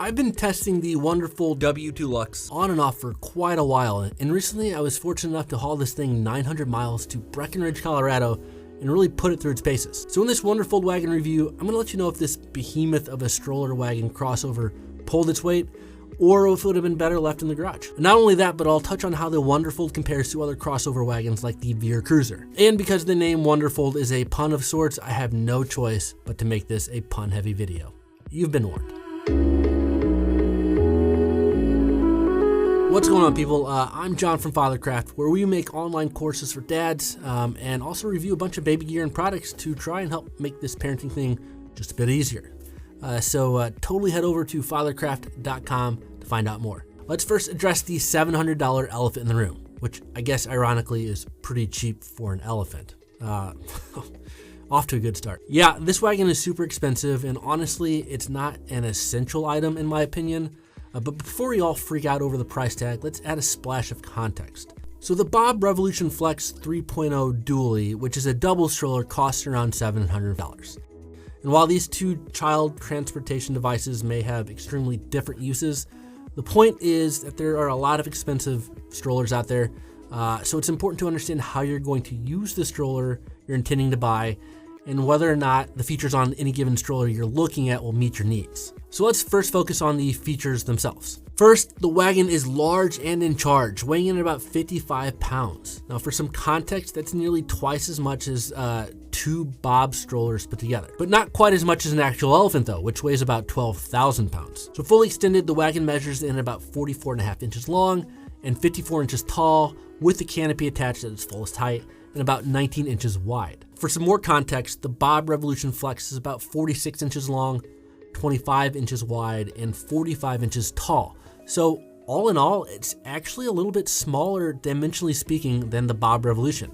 I've been testing the Wonderfold W2 Luxe on and off for quite a while, and recently I was fortunate enough to haul this thing 900 miles to Breckenridge, Colorado, and really put it through its paces. So in this Wonderfold Wagon review, I'm going to let you know if this behemoth of a stroller wagon crossover pulled its weight, or if it would have been better left in the garage. And not only that, but I'll touch on how the Wonderfold compares to other crossover wagons like the Veer Cruiser. And because the name Wonderfold is a pun of sorts, I have no choice but to make this a pun-heavy video. You've been warned. What's going on, people? I'm John from Fathercraft, where we make online courses for dads and also review a bunch of baby gear and products to try and help make this parenting thing just a bit easier. So totally head over to fathercraft.com to find out more. Let's first address the $700 elephant in the room, which I guess ironically is pretty cheap for an elephant. Off to a good start. Yeah, this wagon is super expensive, and honestly, it's not an essential item in my opinion. But before we all freak out over the price tag, let's add a splash of context. So the Bob Revolution Flex 3.0 Dually, which is a double stroller, costs around $700. And while these two child transportation devices may have extremely different uses, the point is that there are a lot of expensive strollers out there. So it's important to understand how you're going to use the stroller you're intending to buy and whether or not the features on any given stroller you're looking at will meet your needs. So let's first focus on the features themselves. First, the wagon is large and in charge, weighing in at about 55 pounds. Now for some context, that's nearly twice as much as two Bob strollers put together. But not quite as much as an actual elephant though, which weighs about 12,000 pounds. So fully extended, the wagon measures in about 44.5 inches long and 54 inches tall, with the canopy attached at its fullest height and about 19 inches wide. For some more context, the Bob Revolution Flex is about 46 inches long, 25 inches wide, and 45 inches tall. So all in all, it's actually a little bit smaller dimensionally speaking than the Bob Revolution.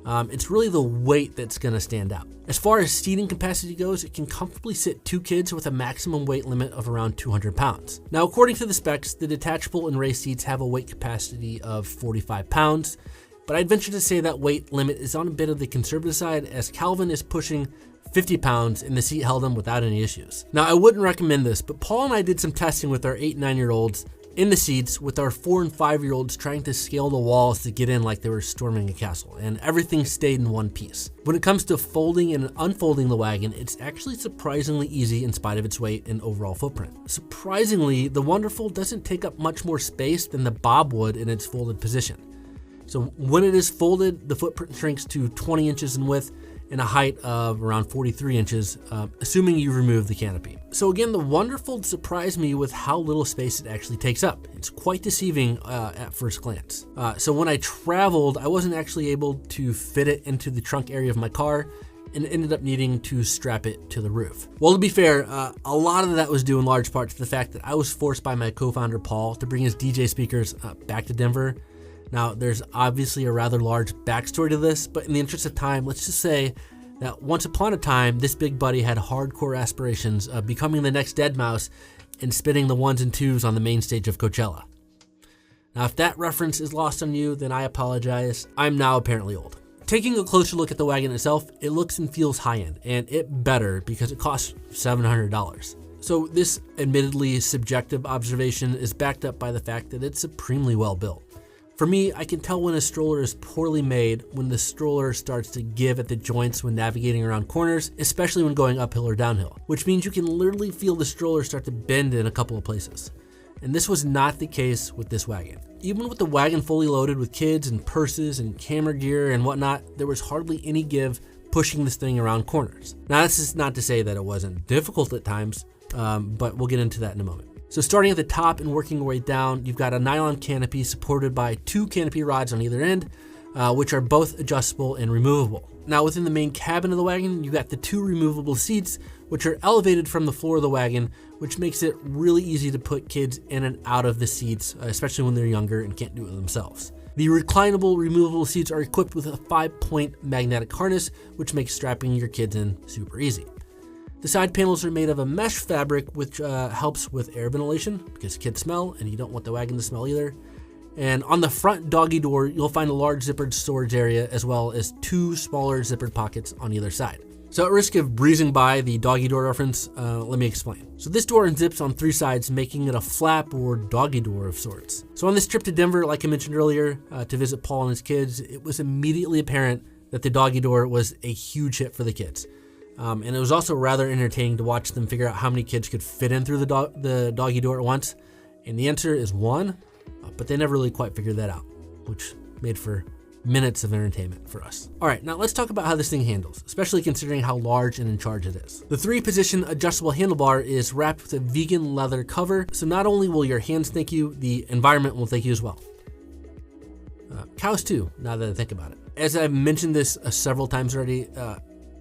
It's really the weight that's gonna stand out. As far as seating capacity goes, it can comfortably sit two kids with a maximum weight limit of around 200 pounds. Now, according to the specs, the detachable and race seats have a weight capacity of 45 pounds, but I'd venture to say that weight limit is on a bit of the conservative side, as Calvin is pushing 50 pounds and the seat held him without any issues. Now, I wouldn't recommend this, but Paul and I did some testing with our 8 and 9-year-olds in the seats with our 4 and 5-year-olds trying to scale the walls to get in like they were storming a castle, and everything stayed in one piece. When it comes to folding and unfolding the wagon, it's actually surprisingly easy in spite of its weight and overall footprint. Surprisingly, the Wonderfold doesn't take up much more space than the Bob would in its folded position. So when it is folded, the footprint shrinks to 20 inches in width and a height of around 43 inches, assuming you remove the canopy. So again, the Wonderfold surprised me with how little space it actually takes up. It's quite deceiving at first glance. So when I traveled, I wasn't actually able to fit it into the trunk area of my car and ended up needing to strap it to the roof. Well, to be fair, a lot of that was due in large part to the fact that I was forced by my co-founder Paul to bring his DJ speakers back to Denver. Now, there's obviously a rather large backstory to this, but in the interest of time, let's just say that once upon a time, this big buddy had hardcore aspirations of becoming the next Deadmau5 and spitting the 1s and 2s on the main stage of Coachella. Now, if that reference is lost on you, then I apologize. I'm now apparently old. Taking a closer look at the wagon itself, it looks and feels high-end, and it better because it costs $700. So this admittedly subjective observation is backed up by the fact that it's supremely well built. For me, I can tell when a stroller is poorly made when the stroller starts to give at the joints when navigating around corners, especially when going uphill or downhill, which means you can literally feel the stroller start to bend in a couple of places. And this was not the case with this wagon. Even with the wagon fully loaded with kids and purses and camera gear and whatnot, there was hardly any give pushing this thing around corners. Now, this is not to say that it wasn't difficult at times, but we'll get into that in a moment. So starting at the top and working your way down, you've got a nylon canopy supported by 2 canopy rods on either end, which are both adjustable and removable. Now within the main cabin of the wagon, you've got the 2 removable seats, which are elevated from the floor of the wagon, which makes it really easy to put kids in and out of the seats, especially when they're younger and can't do it themselves. The reclinable removable seats are equipped with a 5-point magnetic harness, which makes strapping your kids in super easy. The side panels are made of a mesh fabric, which helps with air ventilation because kids smell and you don't want the wagon to smell either. And on the front doggy door, you'll find a large zippered storage area as well as 2 smaller zippered pockets on either side. So at risk of breezing by the doggy door reference, let me explain. So this door unzips on 3 sides, making it a flap or doggy door of sorts. So on this trip to Denver, like I mentioned earlier, to visit Paul and his kids, it was immediately apparent that the doggy door was a huge hit for the kids. And it was also rather entertaining to watch them figure out how many kids could fit in through the doggy door at once. And the answer is 1, but they never really quite figured that out, which made for minutes of entertainment for us. All right, now let's talk about how this thing handles, especially considering how large and in charge it is. The 3-position adjustable handlebar is wrapped with a vegan leather cover, so not only will your hands thank you, the environment will thank you as well. Cows too, now that I think about it. As I've mentioned this several times already,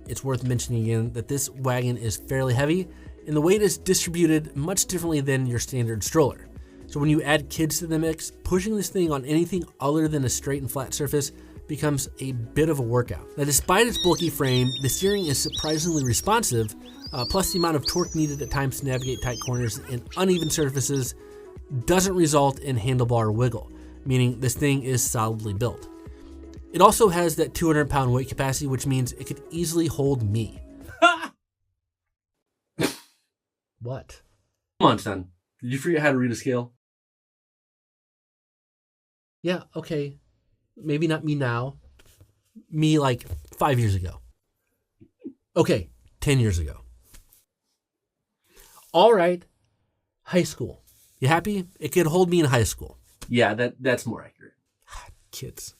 it's worth mentioning again that this wagon is fairly heavy, and the weight is distributed much differently than your standard stroller. So when you add kids to the mix, pushing this thing on anything other than a straight and flat surface becomes a bit of a workout. Now, despite its bulky frame, the steering is surprisingly responsive, plus the amount of torque needed at times to navigate tight corners and uneven surfaces doesn't result in handlebar wiggle, meaning this thing is solidly built. It also has that 200-pound weight capacity, which means it could easily hold me. What? Come on, son. Did you forget how to read a scale? Yeah, okay. Maybe not me now. Me like 5 years ago. Okay, 10 years ago. All right, high school. You happy? It could hold me in high school. Yeah, that's more accurate. Kids.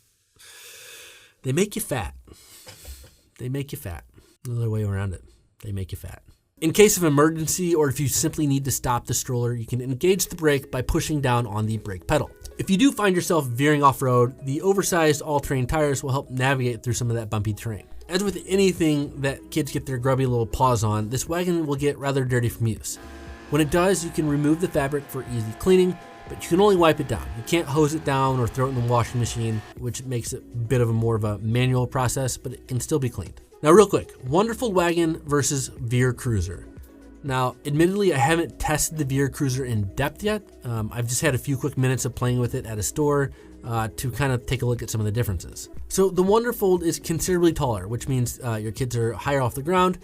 They make you fat. They make you fat. Another way around it. They make you fat. In case of emergency, or if you simply need to stop the stroller, you can engage the brake by pushing down on the brake pedal. If you do find yourself veering off-road, the oversized all-terrain tires will help navigate through some of that bumpy terrain. As with anything that kids get their grubby little paws on, this wagon will get rather dirty from use. When it does, you can remove the fabric for easy cleaning, but you can only wipe it down. You can't hose it down or throw it in the washing machine, which makes it a bit of a more of a manual process, but it can still be cleaned. Now, real quick, Wonderfold Wagon versus Veer Cruiser. Now, admittedly, I haven't tested the Veer Cruiser in depth yet. I've just had a few quick minutes of playing with it at a store to kind of take a look at some of the differences. So the Wonderfold is considerably taller, which means your kids are higher off the ground,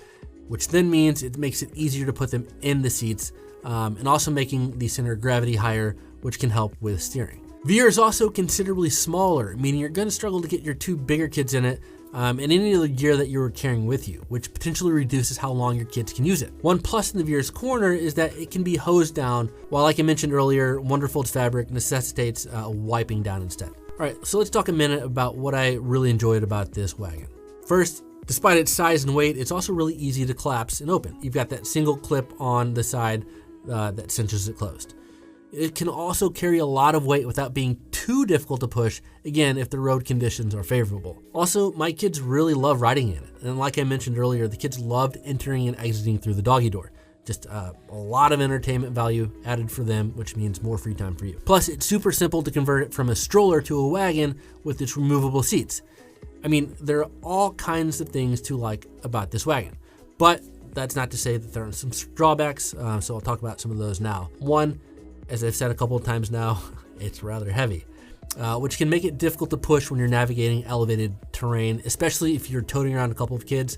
which then means it makes it easier to put them in the seats, and also making the center of gravity higher, which can help with steering. Veer is also considerably smaller, meaning you're going to struggle to get your 2 bigger kids in it, and any other gear that you're carrying with you, which potentially reduces how long your kids can use it. One plus in the Veer's corner is that it can be hosed down, while like I mentioned earlier, Wonderfold's fabric necessitates wiping down instead. All right, so let's talk a minute about what I really enjoyed about this wagon. First, despite its size and weight, it's also really easy to collapse and open. You've got that single clip on the side that cinches it closed. It can also carry a lot of weight without being too difficult to push, again, if the road conditions are favorable. Also, my kids really love riding in it. And like I mentioned earlier, the kids loved entering and exiting through the doggy door. Just a lot of entertainment value added for them, which means more free time for you. Plus, it's super simple to convert it from a stroller to a wagon with its removable seats. I mean, there are all kinds of things to like about this wagon, but that's not to say that there aren't some drawbacks, so I'll talk about some of those now. One, as I've said a couple of times now, it's rather heavy, which can make it difficult to push when you're navigating elevated terrain, especially if you're toting around a couple of kids,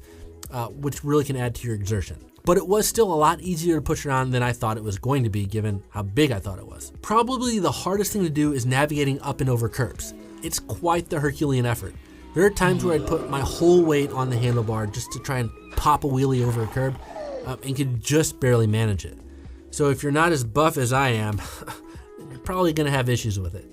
which really can add to your exertion. But it was still a lot easier to push around than I thought it was going to be, given how big I thought it was. Probably the hardest thing to do is navigating up and over curbs. It's quite the Herculean effort. There are times where I'd put my whole weight on the handlebar just to try and pop a wheelie over a curb, and could just barely manage it. So if you're not as buff as I am, you're probably gonna have issues with it.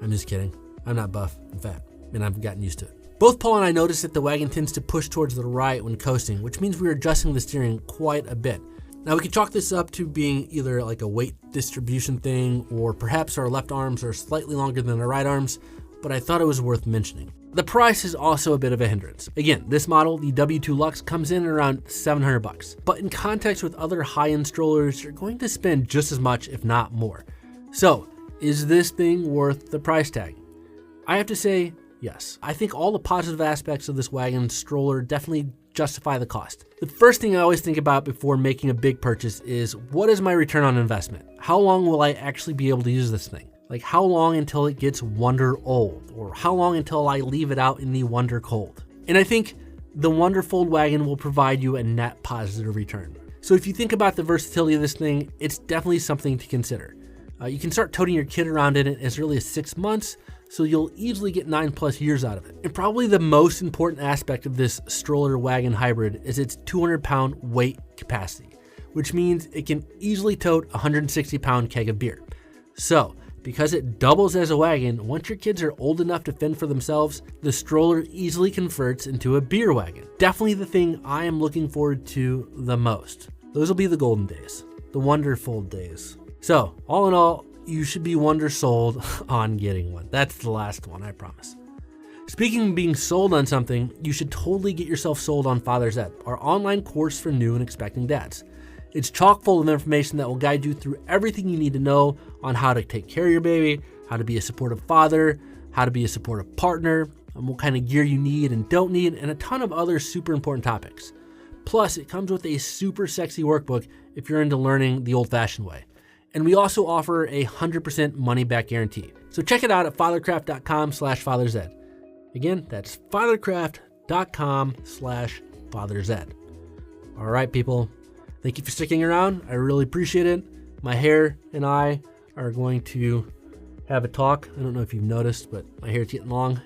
I'm just kidding. I'm not buff, I'm fat, and I've gotten used to it. Both Paul and I noticed that the wagon tends to push towards the right when coasting, which means we are adjusting the steering quite a bit. Now we could chalk this up to being either like a weight distribution thing, or perhaps our left arms are slightly longer than our right arms, but I thought it was worth mentioning. The price is also a bit of a hindrance. Again, this model, the W2 Luxe, comes in at around $700, but in context with other high-end strollers, you're going to spend just as much, if not more. So, is this thing worth the price tag? I have to say, yes. I think all the positive aspects of this wagon stroller definitely justify the cost. The first thing I always think about before making a big purchase is, what is my return on investment? How long will I actually be able to use this thing? Like, how long until it gets wonder old? Or how long until I leave it out in the wonder cold? And I think the Wonderfold Wagon will provide you a net positive return. So if you think about the versatility of this thing, it's definitely something to consider. You can start toting your kid around in it as early as 6 months, so you'll easily get 9+ years out of it. And probably the most important aspect of this stroller wagon hybrid is its 200-pound weight capacity, which means it can easily tote a 160-pound keg of beer. So, because it doubles as a wagon, once your kids are old enough to fend for themselves, the stroller easily converts into a beer wagon. Definitely the thing I am looking forward to the most. Those will be the golden days, the Wonderfold days. So, all in all, you should be wonder-sold on getting one. That's the last one, I promise. Speaking of being sold on something, you should totally get yourself sold on Father's Ed, our online course for new and expecting dads. It's chock full of information that will guide you through everything you need to know on how to take care of your baby, how to be a supportive father, how to be a supportive partner, and what kind of gear you need and don't need, and a ton of other super important topics. Plus, it comes with a super sexy workbook if you're into learning the old-fashioned way. And we also offer a 100% money-back guarantee. So check it out at fathercraft.com/fathersed. Again, that's fathercraft.com/fathersed. All right, people. Thank you for sticking around. I really appreciate it. My hair and I are going to have a talk. I don't know if you've noticed, but my hair's getting long.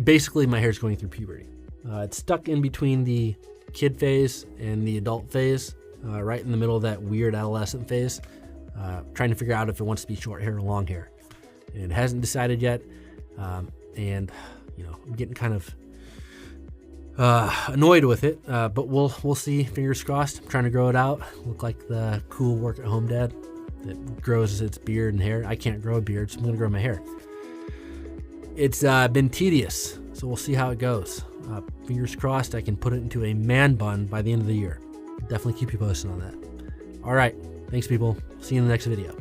Basically, my hair's going through puberty. It's stuck in between the kid phase and the adult phase, right in the middle of that weird adolescent phase. Trying to figure out if it wants to be short hair or long hair. And it hasn't decided yet. And, you know, I'm getting kind of annoyed with it, but we'll see. Fingers crossed. I'm trying to grow it out. Look like the cool work at home dad that grows its beard and hair. I can't grow a beard, so I'm gonna grow my hair. It's been tedious, so we'll see how it goes. Fingers crossed I can put it into a man bun by the end of the year. Definitely keep you posted on that. All right, thanks people. See you in the next video.